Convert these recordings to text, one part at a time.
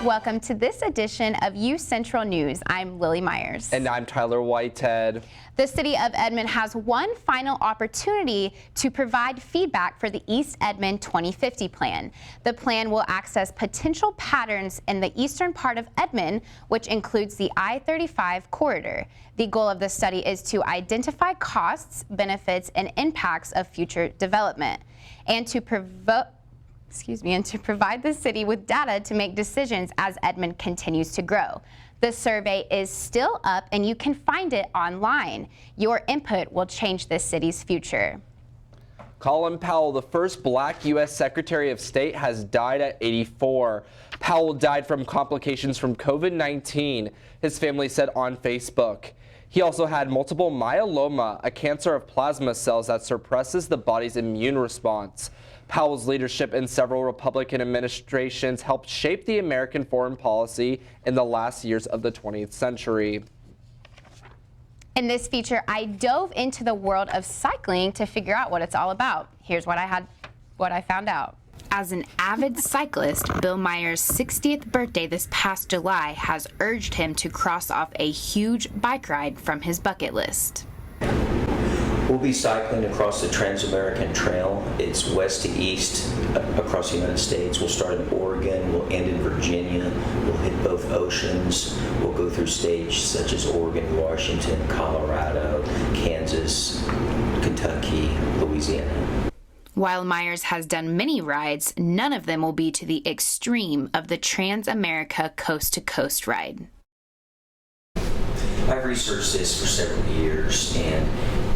Welcome to this edition of UCentral News. I'm Lily Myers. And I'm Tyler Whitehead. The city of Edmond has one final opportunity to provide feedback for the East Edmond 2050 plan. The plan will access potential patterns in the eastern part of Edmond, which includes the I-35 corridor. The goal of the study is to identify costs, benefits, and impacts of future development, and to provide the city with data to make decisions as Edmond continues to grow. The survey is still up and you can find it online. Your input will change this city's future. Colin Powell, the first black U.S. Secretary of State, has died at 84. Powell died from complications from COVID-19, his family said on Facebook. He also had multiple myeloma, a cancer of plasma cells that suppresses the body's immune response. Powell's leadership in several Republican administrations helped shape the American foreign policy in the last years of the 20th century. In this feature, I dove into the world of cycling to figure out what it's all about. Here's what I found out. As an avid cyclist, Bill Myers' 60th birthday this past July has urged him to cross off a huge bike ride from his bucket list. We'll be cycling across the Trans-American Trail. It's west to east across the United States. We'll start in Oregon, we'll end in Virginia, we'll hit both oceans, we'll go through states such as Oregon, Washington, Colorado, Kansas, Kentucky, Louisiana. While Myers has done many rides, none of them will be to the extreme of the Trans-America Coast-to-Coast ride. I've researched this for several years, and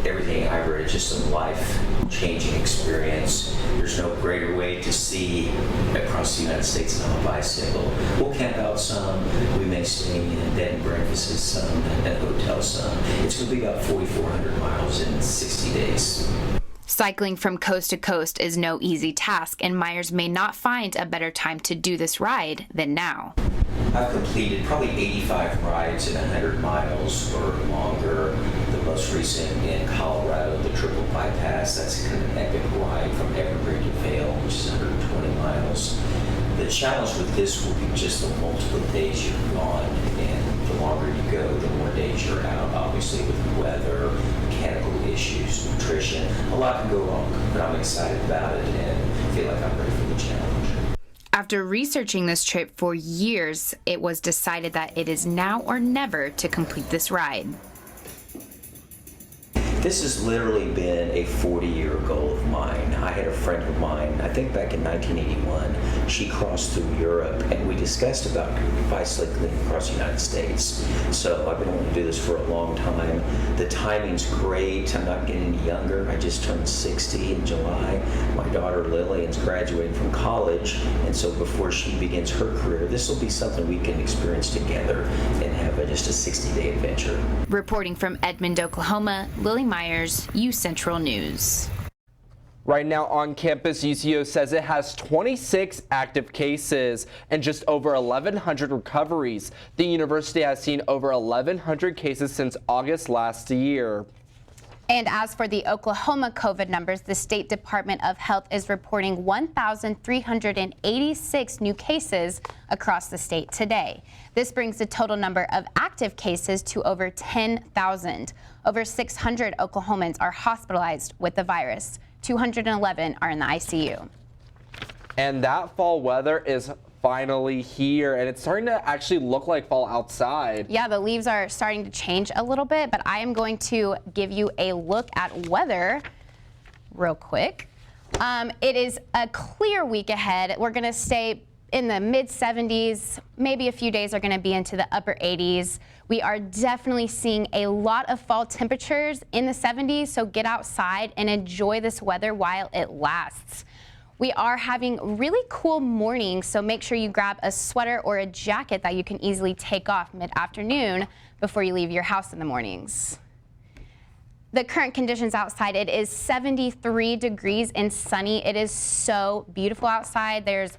everything I've read is just a life-changing experience. There's no greater way to see across the United States than on a bicycle. We'll camp out some, we may stay in bed and breakfasts some, and hotel some. It's going to be about 4,400 miles in 60 days. Cycling from coast to coast is no easy task, and Myers may not find a better time to do this ride than now. I've completed probably 85 rides in 100 miles or longer. The most recent in Colorado, the Triple Bypass, that's kind of an epic ride from Evergreen to Vail, which is 120 miles. The challenge with this will be just the multiple days you're gone, and the longer you go, the more days you're out, obviously with weather, mechanical issues, nutrition. A lot can go wrong, but I'm excited about it and feel like I'm ready for the challenge. After researching this trip for years, it was decided that it is now or never to complete this ride. This has literally been a 40-year goal of mine. I had a friend of mine, I think back in 1981, she crossed through Europe, and we discussed about bicycling across the United States. So I've been wanting to do this for a long time. The timing's great. I'm not getting any younger. I just turned 60 in July. My daughter Lillian's graduating from college, and so before she begins her career, this will be something we can experience together and have just a 60-day adventure. Reporting from Edmond, Oklahoma, Lily Myers, UCentral News. Right now on campus, UCO says it has 26 active cases and just over 1,100 recoveries. The university has seen over 1,100 cases since August last year. And as for the Oklahoma COVID numbers, the State Department of Health is reporting 1,386 new cases across the state today. This brings the total number of active cases to over 10,000. Over 600 Oklahomans are hospitalized with the virus. 211 are in the ICU. And that fall weather is finally here, and it's starting to actually look like fall outside. Yeah, the leaves are starting to change a little bit, but I am going to give you a look at weather real quick. It is a clear week ahead. We're going to stay in the mid 70s. Maybe a few days are going to be into the upper 80s. We are definitely seeing a lot of fall temperatures in the 70s, so get outside and enjoy this weather while it lasts. We are having really cool mornings, so make sure you grab a sweater or a jacket that you can easily take off mid-afternoon before you leave your house in the mornings. The current conditions outside, it is 73 degrees and sunny. It is so beautiful outside. There's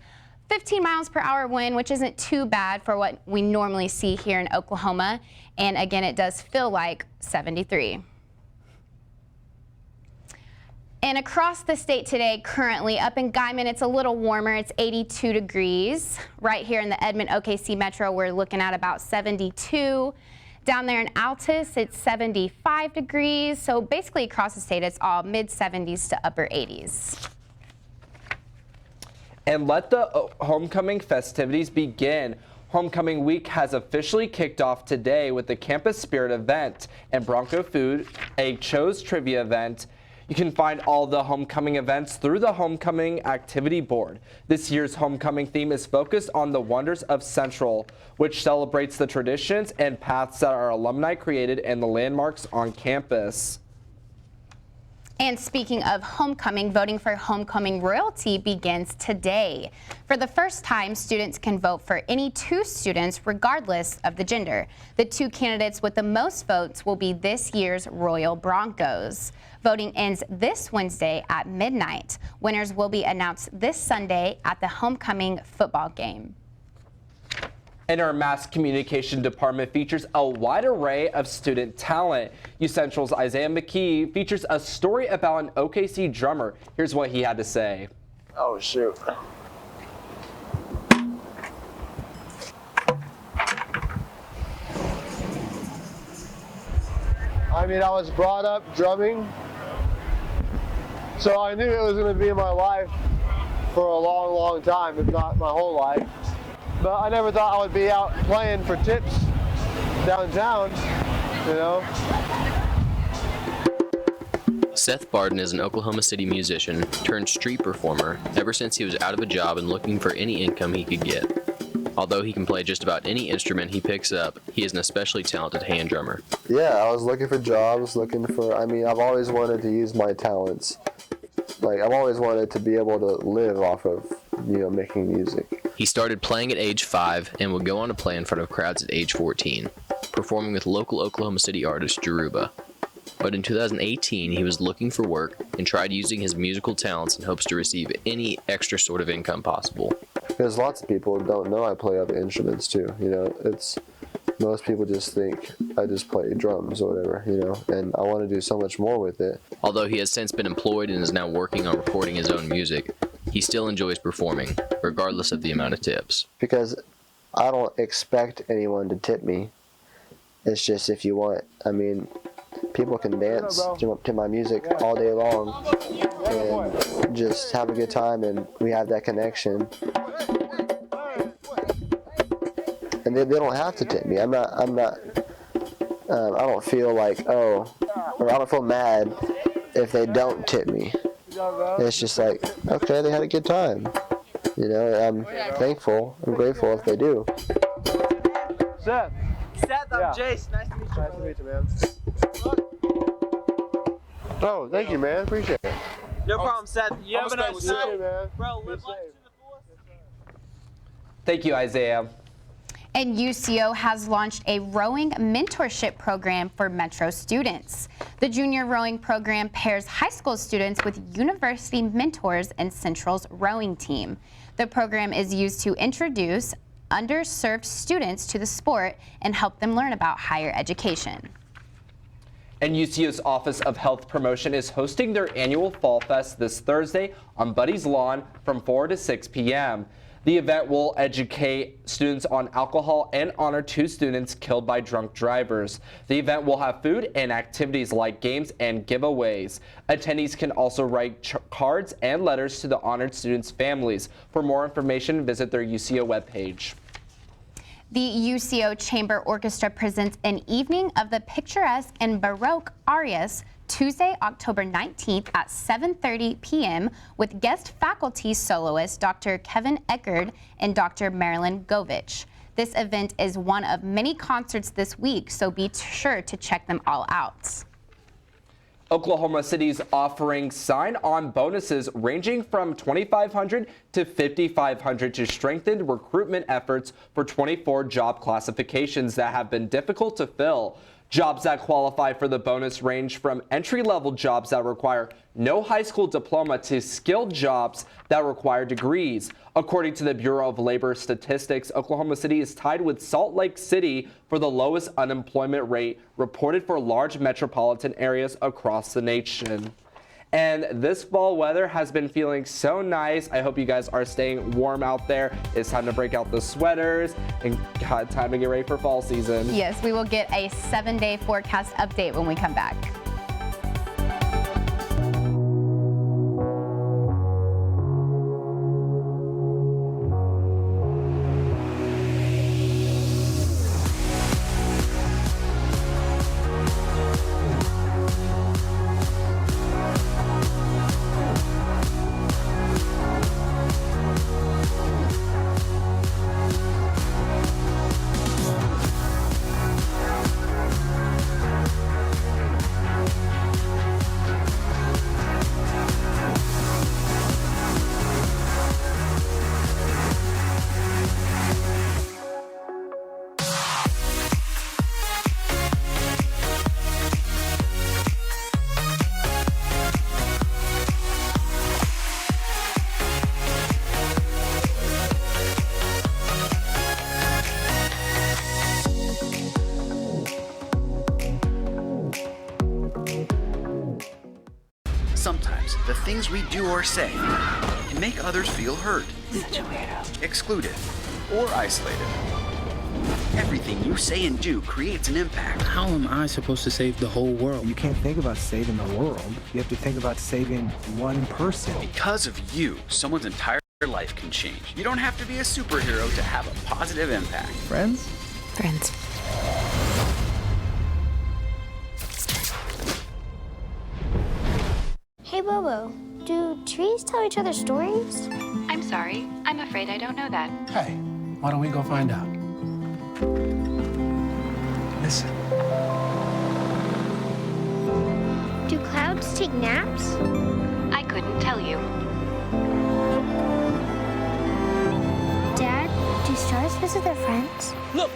15 miles per hour wind, which isn't too bad for what we normally see here in Oklahoma. And again, it does feel like 73. And across the state today, currently up in Guyman, it's a little warmer. It's 82 degrees. Right here in the Edmond OKC Metro, we're looking at about 72. Down there in Altus, it's 75 degrees. So basically across the state, it's all mid 70s to upper 80s. And let the homecoming festivities begin. Homecoming week has officially kicked off today with the Campus Spirit event and Bronco Food, a Chose trivia event. You can find all the homecoming events through the Homecoming Activity Board. This year's homecoming theme is focused on the wonders of Central, which celebrates the traditions and paths that our alumni created and the landmarks on campus. And speaking of homecoming, voting for homecoming royalty begins today. For the first time, students can vote for any two students regardless of the gender. The two candidates with the most votes will be this year's Royal Broncos. Voting ends this Wednesday at midnight. Winners will be announced this Sunday at the homecoming football game. And our mass communication department features a wide array of student talent. UCentral's Isaiah McKee features a story about an OKC drummer. Here's what he had to say. Oh, shoot. I mean, I was brought up drumming, so I knew it was going to be in my life for a long, long time, if not my whole life. But I never thought I would be out playing for tips downtown, you know. Seth Barden is an Oklahoma City musician turned street performer ever since he was out of a job and looking for any income he could get. Although he can play just about any instrument he picks up, he is an especially talented hand drummer. Yeah, I was looking for jobs, I've always wanted to use my talents. Like, I've always wanted to be able to live off of, making music. He started playing at age 5 and would go on to play in front of crowds at age 14, performing with local Oklahoma City artist Jaruba. But in 2018, he was looking for work and tried using his musical talents in hopes to receive any extra sort of income possible. Because lots of people don't know I play other instruments too, most people just think I just play drums or whatever, and I want to do so much more with it. Although he has since been employed and is now working on recording his own music, he still enjoys performing, regardless of the amount of tips. Because I don't expect anyone to tip me. It's just if you want. I mean, people can dance to my music all day long and just have a good time, and we have that connection. And they don't have to tip me. I don't feel like, or I don't feel mad if they don't tip me. It's just like, okay, they had a good time. I'm thankful, I'm grateful if they do. Seth, I'm Jace. Nice to meet you. Nice to meet you, man. Oh, thank you, man. Appreciate it. No problem, Seth. You have a nice night, man. Bro, live life to the fullest. Thank you, Isaiah. And UCO has launched a rowing mentorship program for Metro students. The junior rowing program pairs high school students with university mentors in Central's rowing team. The program is used to introduce underserved students to the sport and help them learn about higher education. And UCO's Office of Health Promotion is hosting their annual Fall Fest this Thursday on Buddy's Lawn from 4 to 6 p.m. The event will educate students on alcohol and honor 2 students killed by drunk drivers. The event will have food and activities like games and giveaways. Attendees can also write cards and letters to the honored students' families. For more information, visit their UCO webpage. The UCO Chamber Orchestra presents an evening of the picturesque and Baroque arias Tuesday, October 19th at 7:30 p.m. with guest faculty soloists Dr. Kevin Eckerd and Dr. Marilyn Govich. This event is one of many concerts this week, so be sure to check them all out. Oklahoma City is offering sign-on bonuses ranging from $2,500 to $5,500 to strengthen recruitment efforts for 24 job classifications that have been difficult to fill. Jobs that qualify for the bonus range from entry-level jobs that require no high school diploma to skilled jobs that require degrees. According to the Bureau of Labor Statistics, Oklahoma City is tied with Salt Lake City for the lowest unemployment rate reported for large metropolitan areas across the nation. And this fall weather has been feeling so nice. I hope you guys are staying warm out there. It's time to break out the sweaters and time to get ready for fall season. Yes, we will get a 7-day forecast update when we come back. Sometimes the things we do or say can make others feel hurt, excluded, or isolated. Everything you say and do creates an impact. How am I supposed to save the whole world? You can't think about saving the world. You have to think about saving one person. Because of you, someone's entire life can change. You don't have to be a superhero to have a positive impact. Friends? Friends. Hey Bobo, do trees tell each other stories? I'm sorry. I'm afraid I don't know that. Hey, why don't we go find out? Listen. Do clouds take naps? I couldn't tell you. Dad, do stars visit their friends? Look!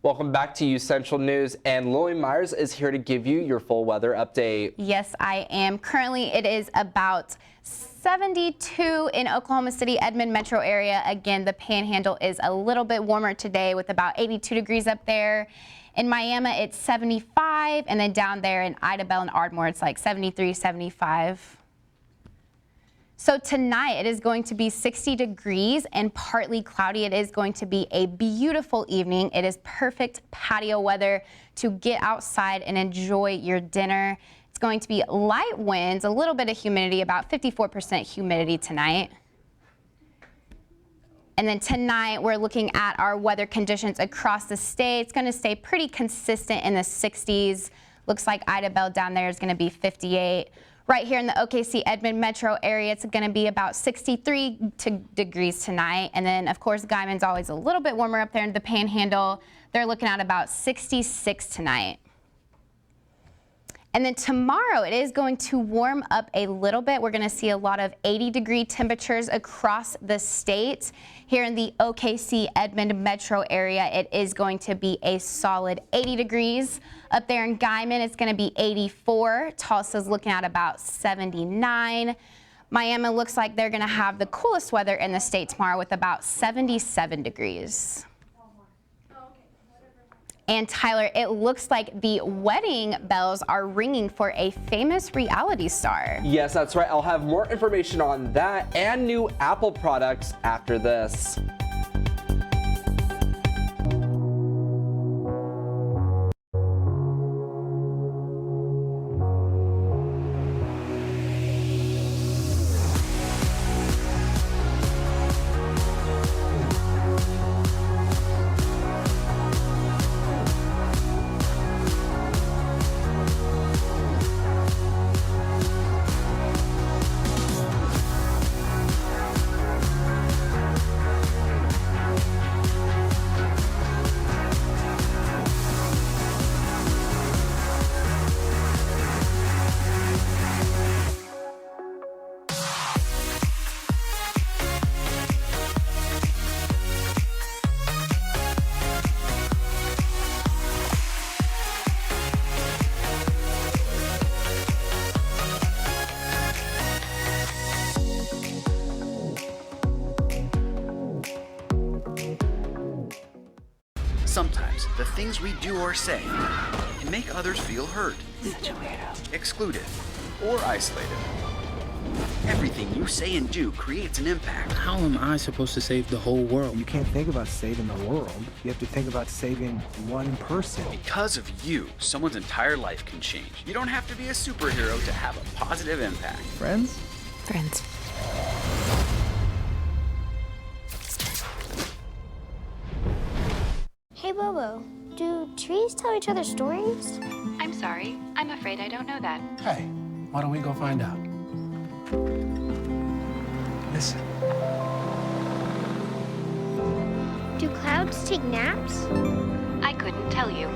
Welcome back to UCentral News, and Lily Myers is here to give you your full weather update. Yes, I am. Currently, it is about 72 in Oklahoma City, Edmond metro area. Again, the Panhandle is a little bit warmer today with about 82 degrees up there. In Miami, it's 75, and then down there in Idabel and Ardmore, it's like 73, 75. So tonight it is going to be 60 degrees and partly cloudy. It is going to be a beautiful evening. It is perfect patio weather to get outside and enjoy your dinner. It's going to be light winds, a little bit of humidity, about 54% humidity tonight. And then tonight we're looking at our weather conditions across the state. It's going to stay pretty consistent in the 60s. Looks like Idabel down there is going to be 58. Right here in the OKC Edmond metro area, it's going to be about 63 degrees tonight. And then, of course, Guyman's always a little bit warmer up there in the Panhandle. They're looking at about 66 tonight. And then tomorrow, it is going to warm up a little bit. We're going to see a lot of 80-degree temperatures across the state. Here in the OKC Edmond metro area, it is going to be a solid 80 degrees. Up there in Guyman, it's going to be 84. Tulsa's looking at about 79. Miami looks like they're going to have the coolest weather in the state tomorrow with about 77 degrees. And Tyler, it looks like the wedding bells are ringing for a famous reality star. Yes, that's right. I'll have more information on that and new Apple products after this. Sometimes the things we do or say can make others feel hurt, excluded, or isolated. Everything you say and do creates an impact. How am I supposed to save the whole world? You can't think about saving the world. You have to think about saving one person. Because of you, someone's entire life can change. You don't have to be a superhero to have a positive impact. Friends? Friends. Hey, Bobo, do trees tell each other stories? I'm sorry. I'm afraid I don't know that. Hey, why don't we go find out? Listen. Do clouds take naps? I couldn't tell you.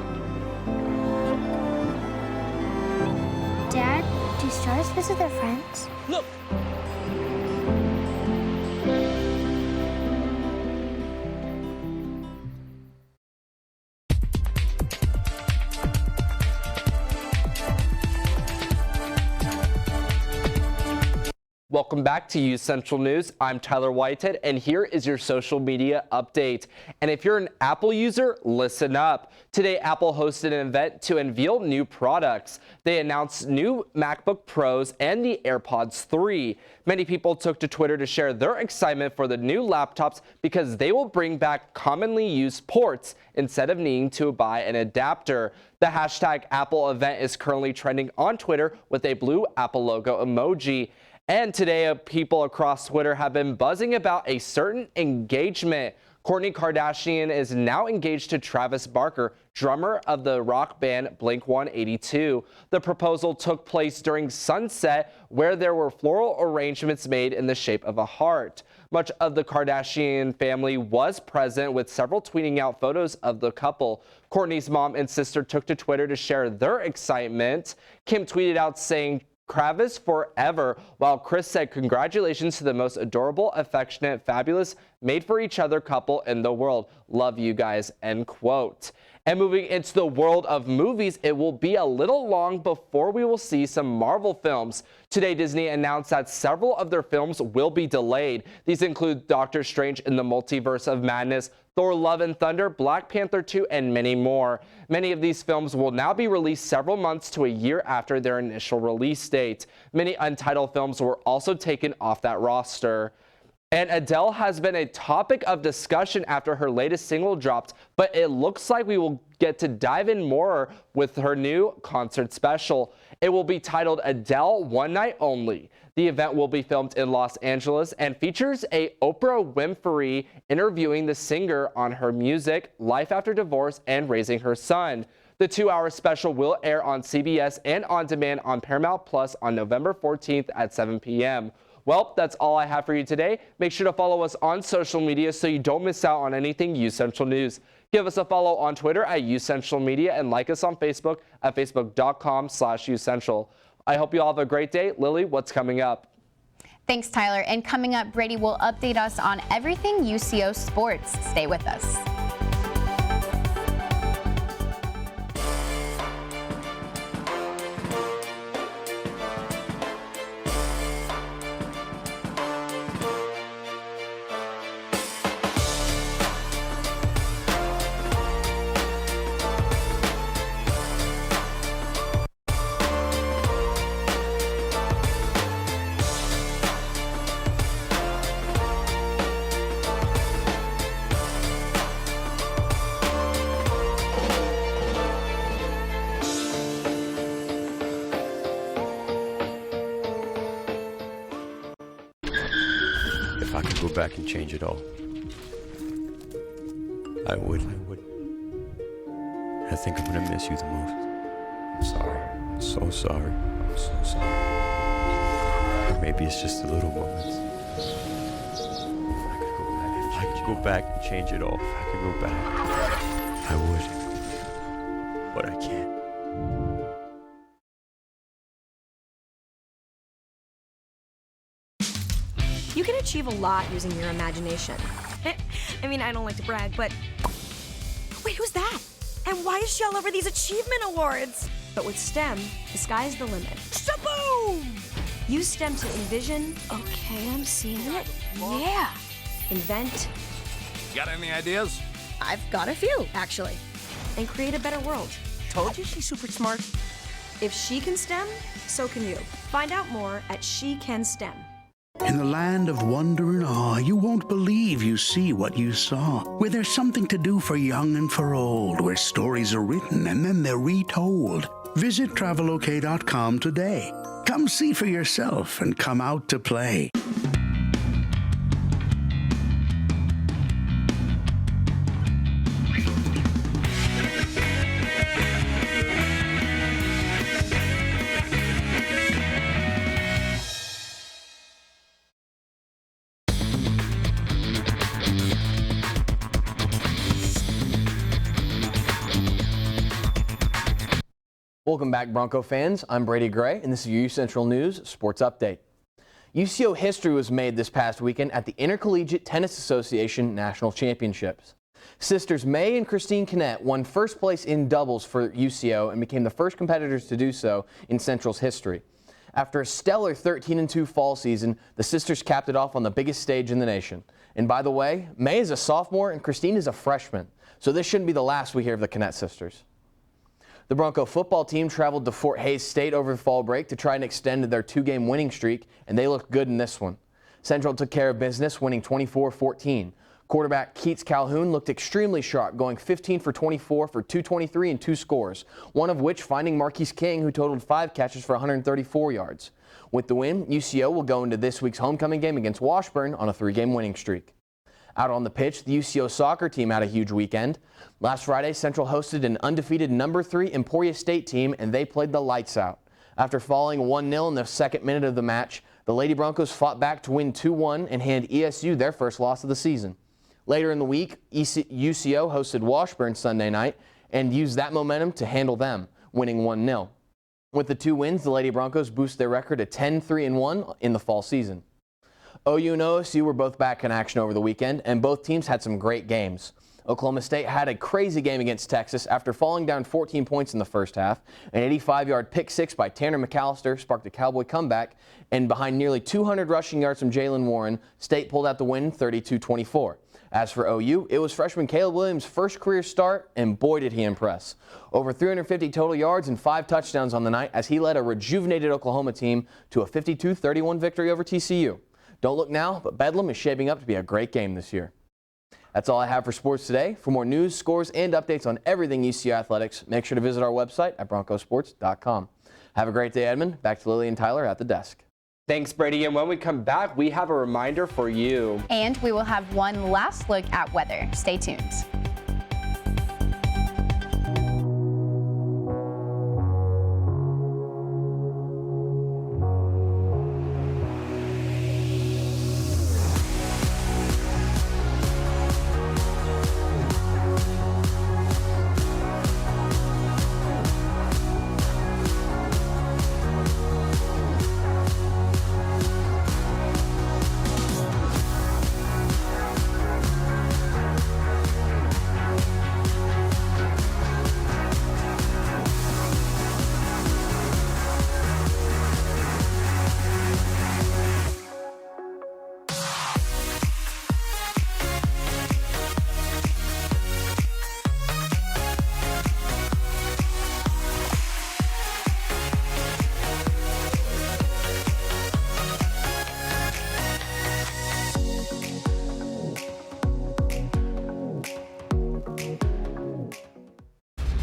Dad, do stars visit their friends? Look! Welcome back to UCentral News. I'm Tyler Whitehead, and here is your social media update. And if you're an Apple user, listen up. Today, Apple hosted an event to unveil new products. They announced new MacBook Pros and the AirPods 3. Many people took to Twitter to share their excitement for the new laptops because they will bring back commonly used ports instead of needing to buy an adapter. The hashtag Apple event is currently trending on Twitter with a blue Apple logo emoji. And today, people across Twitter have been buzzing about a certain engagement. Kourtney Kardashian is now engaged to Travis Barker, drummer of the rock band Blink-182. The proposal took place during sunset, where there were floral arrangements made in the shape of a heart. Much of the Kardashian family was present, with several tweeting out photos of the couple. Kourtney's mom and sister took to Twitter to share their excitement. Kim tweeted out saying, "Travis forever," while Chris said, "Congratulations to the most adorable, affectionate, fabulous, made for each other couple in the world. Love you guys," end quote. And moving into the world of movies, it will be a little long before we will see some Marvel films. Today, Disney announced that several of their films will be delayed. These include Doctor Strange in the Multiverse of Madness, Thor: Love and Thunder, Black Panther 2, and many more. Many of these films will now be released several months to a year after their initial release date. Many untitled films were also taken off that roster. And Adele has been a topic of discussion after her latest single dropped, but it looks like we will get to dive in more with her new concert special. It will be titled Adele One Night Only. The event will be filmed in Los Angeles and features a Oprah Winfrey interviewing the singer on her music, life after divorce, and raising her son. The 2-hour special will air on CBS and on demand on Paramount Plus on November 14th at 7 p.m. Well, that's all I have for you today. Make sure to follow us on social media so you don't miss out on anything UCentral News. Give us a follow on Twitter at UCentral Media and like us on Facebook at facebook.com/UCentral. I hope you all have a great day. Lily, what's coming up? Thanks, Tyler. And coming up, Brady will update us on everything UCO sports. Stay with us. If I could go back and change it all, I would. I think I'm gonna miss you the most. I'm sorry. I'm so sorry. I'm so sorry. Maybe it's just the little moments. If I could go back and change it all, if I could go back, I would. But I can't. You can achieve a lot using your imagination. I mean, I don't like to brag, but... Wait, who's that? And why is she all over these achievement awards? But with STEM, the sky's the limit. Shaboom! Use STEM to envision... Okay, I'm seeing it. Yeah. Invent... Got any ideas? I've got a few, actually. And create a better world. Told you she's super smart. If she can STEM, so can you. Find out more at SheCanSTEM. In the land of wonder and awe, you won't believe you see what you saw. Where there's something to do for young and for old, where stories are written and then they're retold. Visit Travelok.com today. Come see for yourself and come out to play. Welcome back, Bronco fans. I'm Brady Gray, and this is your UCentral News Sports Update. UCO history was made this past weekend at the Intercollegiate Tennis Association National Championships. Sisters May and Christine Kinnett won first place in doubles for UCO and became the first competitors to do so in Central's history. After a stellar 13-2 fall season, the sisters capped it off on the biggest stage in the nation. And by the way, May is a sophomore and Christine is a freshman, so this shouldn't be the last we hear of the Kinnett sisters. The Bronco football team traveled to Fort Hays State over the fall break to try and extend their two-game winning streak, and they looked good in this one. Central took care of business, winning 24-14. Quarterback Keats Calhoun looked extremely sharp, going 15 for 24 for 223 and 2 scores, one of which finding Marquise King, who totaled 5 catches for 134 yards. With the win, UCO will go into this week's homecoming game against Washburn on a 3-game winning streak. Out on the pitch, the UCO soccer team had a huge weekend. Last Friday, Central hosted an undefeated number 3 Emporia State team, and they played the lights out. After falling 1-0 in the second minute of the match, the Lady Broncos fought back to win 2-1 and hand ESU their first loss of the season. Later in the week, UCO hosted Washburn Sunday night and used that momentum to handle them, winning 1-0. With the 2 wins, the Lady Broncos boost their record to 10-3-1 in the fall season. OU and OSU were both back in action over the weekend, and both teams had some great games. Oklahoma State had a crazy game against Texas after falling down 14 points in the first half. An 85-yard pick six by Tanner McAllister sparked a Cowboy comeback, and behind nearly 200 rushing yards from Jalen Warren, State pulled out the win 32-24. As for OU, it was freshman Caleb Williams' first career start, and boy did he impress. Over 350 total yards and 5 touchdowns on the night as he led a rejuvenated Oklahoma team to a 52-31 victory over TCU. Don't look now, but Bedlam is shaping up to be a great game this year. That's all I have for sports today. For more news, scores, and updates on everything UCO athletics, make sure to visit our website at broncosports.com. Have a great day, Edmond. Back to Lily and Tyler at the desk. Thanks, Brady. And when we come back, we have a reminder for you. And we will have one last look at weather. Stay tuned.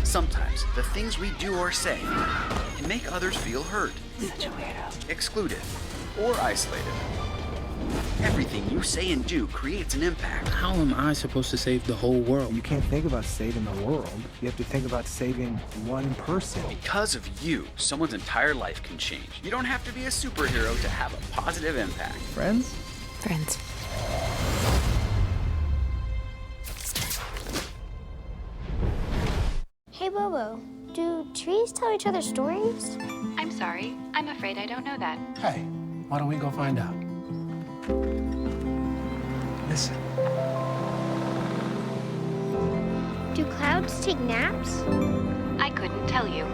Sometimes the things we do or say can make others feel hurt, excluded, or isolated. Everything you say and do creates an impact. How am I supposed to save the whole world? You can't think about saving the world. You have to think about saving one person. Because of you, someone's entire life can change. You don't have to be a superhero to have a positive impact. Friends? Friends. Hey, Bobo, do trees tell each other stories? I'm sorry. I'm afraid I don't know that. Hey, why don't we go find out? Listen. Do clouds take naps? I couldn't tell you.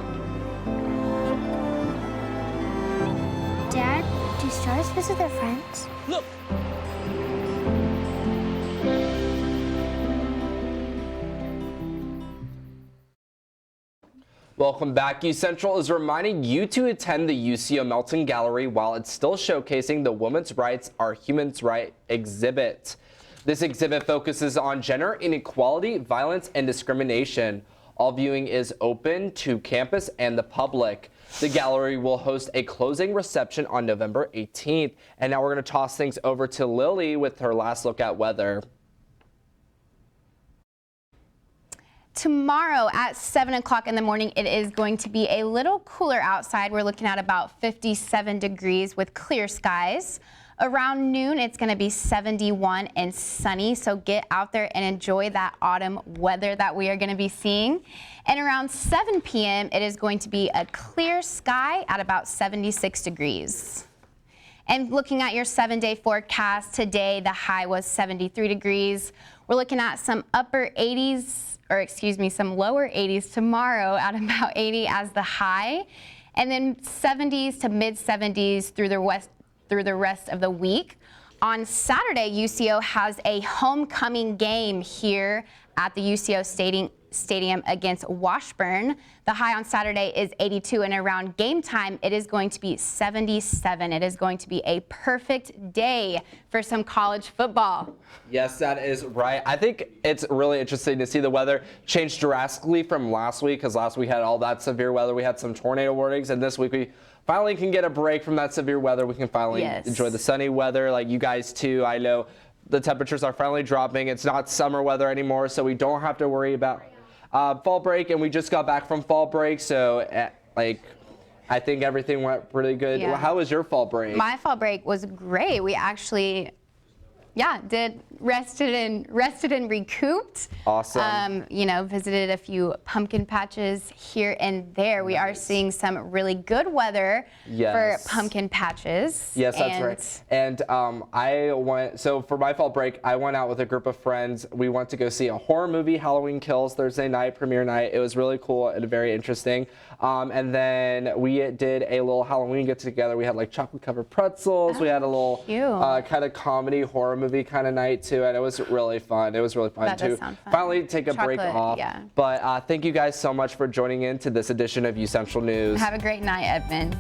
Dad, do stars visit their friends? Look! Welcome back. UCentral is reminding you to attend the UCO Melton Gallery while it's still showcasing the Women's Rights Are Humans' Right exhibit. This exhibit focuses on gender inequality, violence, and discrimination. All viewing is open to campus and the public. The gallery will host a closing reception on November 18th. And now we're going to toss things over to Lily with her last look at weather. Tomorrow at 7 o'clock in the morning, it is going to be a little cooler outside. We're looking at about 57 degrees with clear skies. Around noon, it's going to be 71 and sunny, so get out there and enjoy that autumn weather that we are going to be seeing. And around 7 p.m., it is going to be a clear sky at about 76 degrees. And looking at your 7-day forecast, today the high was 73 degrees. We're looking at some upper 80s, some lower 80s tomorrow at about 80 as the high, and then 70s to mid 70s through the rest of the week. On Saturday, UCO has a homecoming game here at the UCO Stadium against Washburn. The high on Saturday is 82, and around game time, it is going to be 77. It is going to be a perfect day for some college football. Yes, that is right. I think it's really interesting to see the weather change drastically from last week, because last week we had all that severe weather. We had some tornado warnings, and this week we finally can get a break from that severe weather. We can finally enjoy the sunny weather, like you guys too. I know the temperatures are finally dropping. It's not summer weather anymore, so we don't have to worry about fall break, and we just got back from fall break, so I think everything went pretty good. Yeah. How was your fall break? My fall break was great. We actually, rested and recouped. Awesome. Visited a few pumpkin patches here and there. We are seeing some really good weather for pumpkin patches. Yes, that's right. And so for my fall break, I went out with a group of friends. We went to go see a horror movie, Halloween Kills, Thursday night, premiere night. It was really cool and very interesting. And then we did a little Halloween get together. We had like chocolate covered pretzels. We had a little kind of comedy horror movie kind of night too, and it was really fun. It was really fun that to does sound fun. finally take a break off. Yeah. But thank you guys so much for joining in to this edition of UCentral News. Have a great night, Edmond.